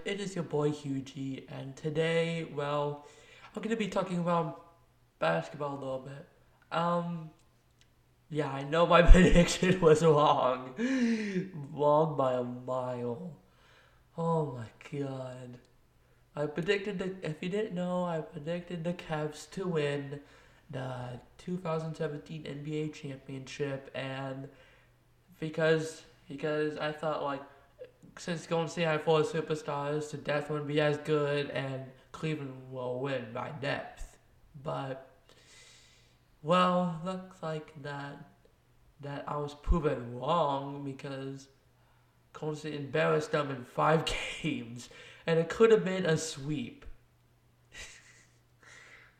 It is your boy Hughie, and today, well, I'm gonna be talking about basketball a little bit. Um, yeah, I know my prediction was wrong, wrong by a mile. Oh my god! If you didn't know, I predicted the Cavs to win the 2017 NBA championship, and because I thought like since Golden State had four superstars, the depth wouldn't be as good, and Cleveland will win by depth. But looks like that I was proven wrong because Golden State embarrassed them in 5 games, and it could have been a sweep.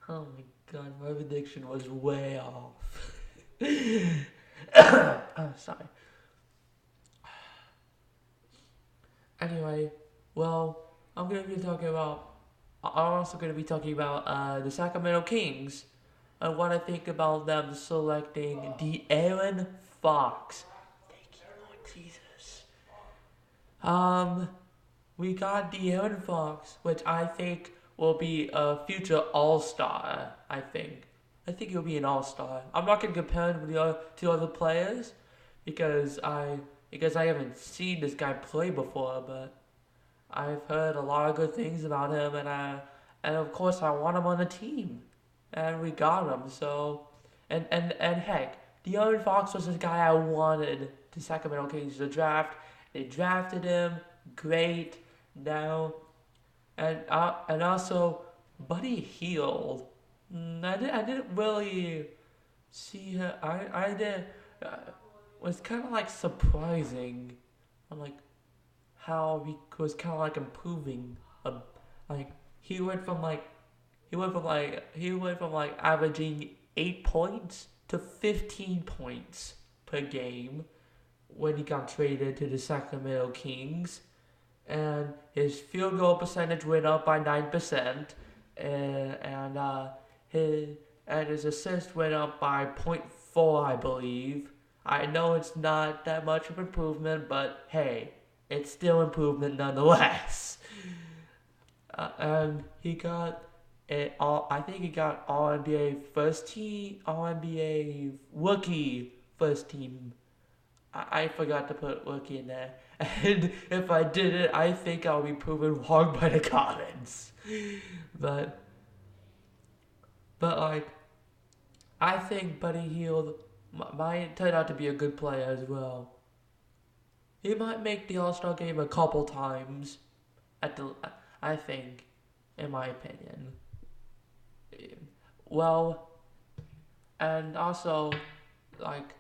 Oh my god, my prediction was way off. Oh, sorry. Anyway, well, I'm gonna be talking about. I'm also gonna be talking about the Sacramento Kings and what I think about them selecting De'Aaron Fox. Thank you, Lord Jesus. Um, we got De'Aaron Fox, which I think will be a future All Star. I think he'll be an All Star. I'm not gonna compare him with to other players because I haven't seen this guy play before, but I've heard a lot of good things about him, and of course I want him on the team, and we got him. So, and heck, De'Aaron Fox was the guy I wanted the Sacramento Kings to draft. They drafted him, great. Now, and also Buddy Hield. I didn't really see her. I did. Was kind of like surprising, on like how he was kind of like improving. Like he went from like he went from like averaging 8 points to 15 points per game when he got traded to the Sacramento Kings, and his field goal percentage went up by 9%, and his his assist went up by point 0.4, I believe. I know it's not that much of improvement, but hey, it's still improvement nonetheless. And he got I think he got All NBA first team, All NBA rookie first team. I forgot to put rookie in there, and if I did it, I think I'll be proven wrong by the comments. But like I think Buddy Hield might turn out to be a good player as well. He might make the All Star game a couple times. I think, in my opinion. Well, and also, like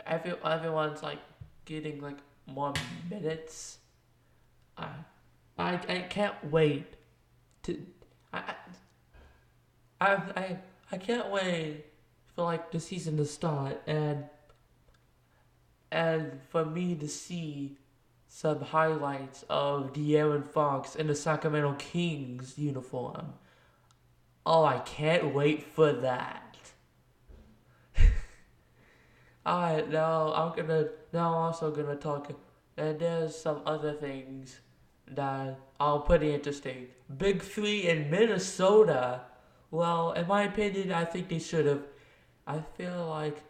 everyone's like getting like more minutes. I I can't wait to I I can't wait for like the season to start, and for me to see some highlights of De'Aaron Fox in the Sacramento Kings uniform. Oh, I can't wait for that. Alright, now I'm also gonna talk, and there's some other things that are pretty interesting. Big Three in Minnesota. Well, in my opinion, I think I feel like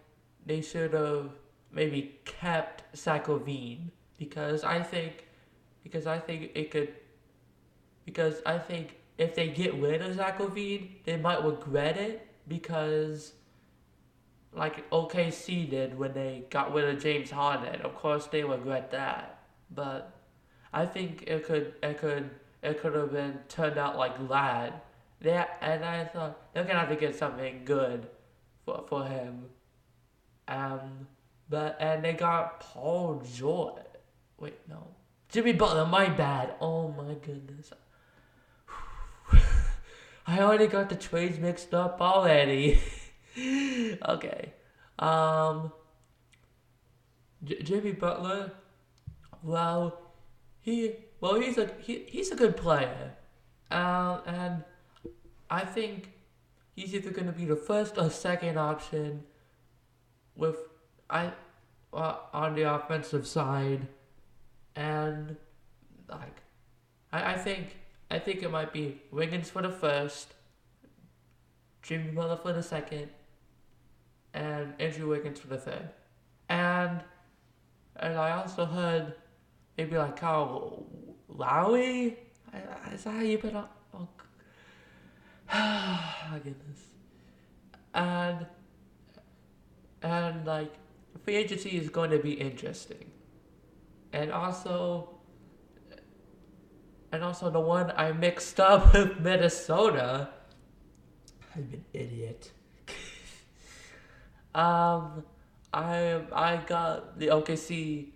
they should have maybe kept Sacrovine because I think it could because I think if they get rid of Zach they might regret it because like OKC did when they got rid of James Harden. Of course, they regret that, but I think it could have been turned out like that. And I thought they're gonna have to get something good for him. And they got Paul George. Wait, no, Jimmy Butler. My bad. Oh my goodness. I already got the trades mixed up already. Okay. Um, Jimmy Butler. Well, he's a good player. And I think he's either going to be the first or second option with I on the offensive side, and I think it might be Wiggins for the first, Jimmy Butler for the second, and Andrew Wiggins for the third. And I also heard maybe like Kyle Lowry. Is that how you put it? Oh, my goodness. And like free agency is going to be interesting. And also the one I mixed up with Minnesota. I'm an idiot. I got the OKC.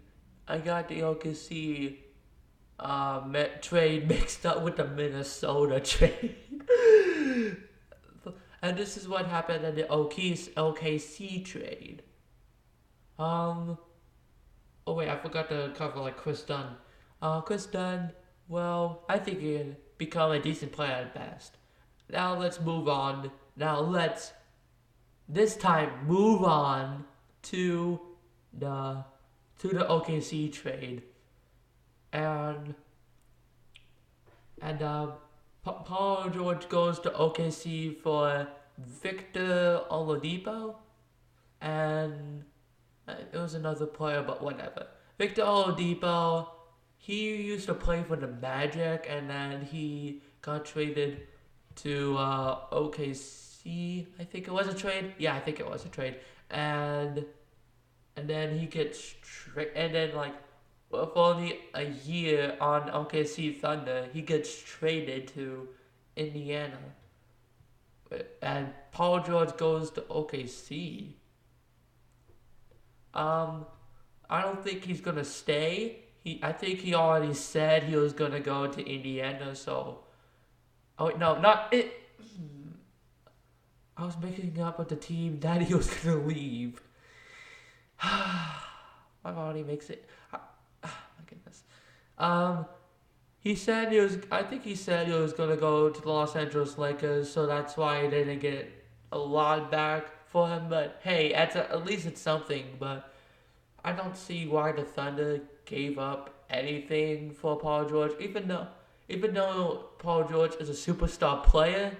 I got the OKC trade mixed up with the Minnesota trade. And this is what happened in the OKC trade. Oh wait, I forgot to cover like Chris Dunn. Chris Dunn, well, I think he can become a decent player at best. Now let's move on. Now let's this time move on to the OKC trade. And Paul George goes to OKC for Victor Oladipo, and it was another player, but whatever. Victor Oladipo, he used to play for the Magic, and then he got traded to OKC. I think it was a trade. Yeah, I think it was a trade. And then he gets and then like with only a year on OKC Thunder, he gets traded to Indiana. And Paul George goes to OKC. I don't think he's gonna stay. I think he already said he was gonna go to Indiana. So, oh no, not it. I was mixing up with the team that he was gonna leave. My body makes it. My goodness. He said he was. I think he said he was gonna go to the Los Angeles Lakers, so that's why he didn't get a lot back for him. But hey, at least it's something. But I don't see why the Thunder gave up anything for Paul George, even though Paul George is a superstar player.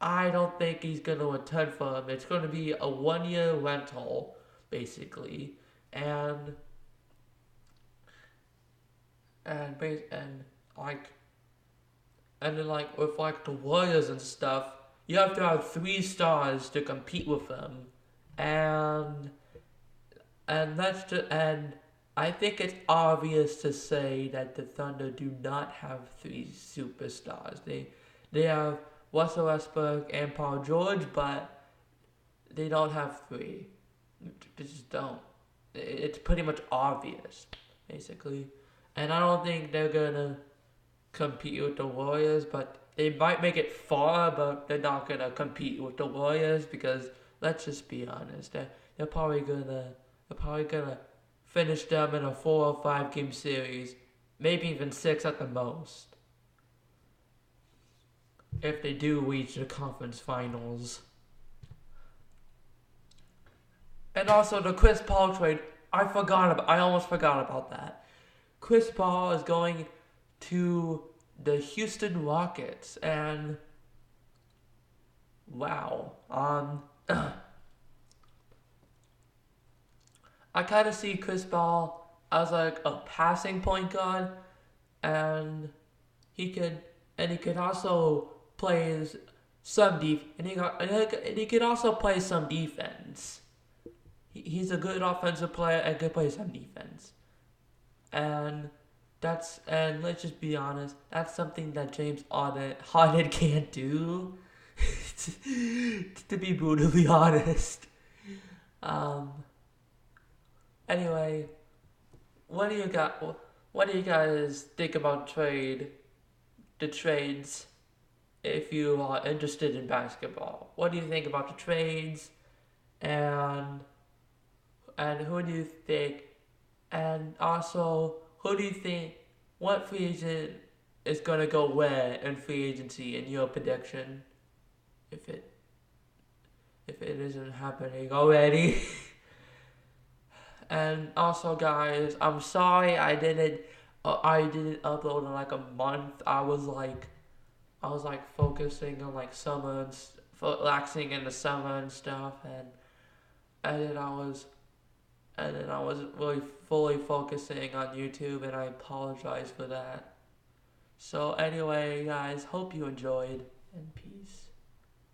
I don't think he's gonna return for him. It's gonna be a 1-year rental, basically, and then like with like the Warriors and stuff, you have to have 3 stars to compete with them, and I think it's obvious to say that the Thunder do not have 3 superstars. They have Russell Westbrook and Paul George, but they don't have 3. They just don't. It's pretty much obvious, basically. And I don't think they're gonna compete with the Warriors, but they might make it far, but they're not gonna compete with the Warriors because let's just be honest, they're probably gonna finish them in a 4 or 5 game series, maybe even 6 at the most, if they do reach the conference finals. And also the Chris Paul trade, I almost forgot about that. Chris Paul is going to the Houston Rockets, and wow, I kind of see Chris Paul as like a passing point guard, and he could also play some he could also play some defense. He's a good offensive player and could play some defense. And let's just be honest, that's something that James Harden can't do. To be brutally honest. Anyway, what do you guys think about the trades? If you are interested in basketball, what do you think about the trades? And who do you think? And also, who do you think? What free agent is gonna go where in free agency in your prediction? If it isn't happening already. And also, guys, I'm sorry I didn't I didn't upload in like a month. I was like focusing on like summer and relaxing in the summer and stuff, and then I was really fully focusing on YouTube, and I apologize for that. So anyway, guys, hope you enjoyed, and peace.